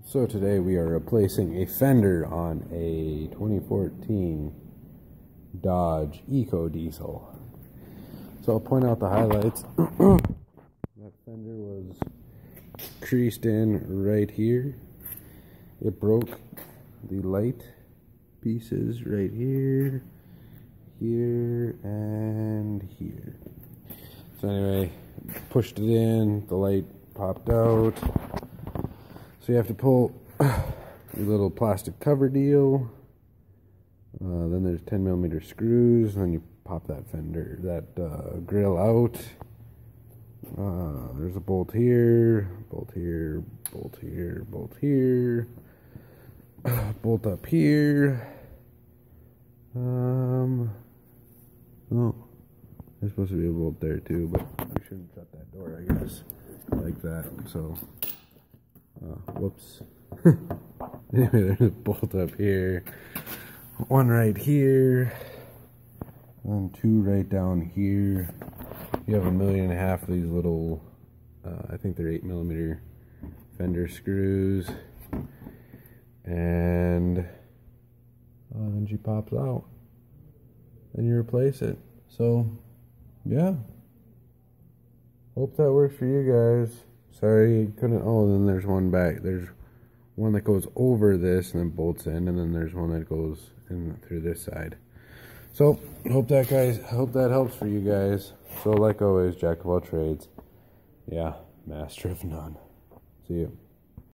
So today we are replacing a fender on a 2014 Dodge Eco Diesel. So I'll point out the highlights. That fender was creased in right here. It broke the light pieces right here, here, and here. So anyway, pushed it in, the light popped out. So you have to pull a little plastic cover deal. Then there's 10mm screws, and then you pop that fender, that grill out. There's a bolt here, bolt here, bolt here, bolt here, bolt up here. Oh, there's supposed to be a bolt there too, but we shouldn't shut that door, I guess, like that. So. Whoops. Anyway, there's a bolt up here, one right here, and two right down here. You have 1.5 million of these little, I think they're 8mm fender screws, and then she pops out. Then you replace it. So, yeah. Hope that works for you guys. Sorry, couldn't. Oh, then there's one back. There's one that goes over this and then bolts in, and then there's one that goes in through this side. So hope that helps for you guys. So like always, jack of all trades. Yeah, master of none. See you.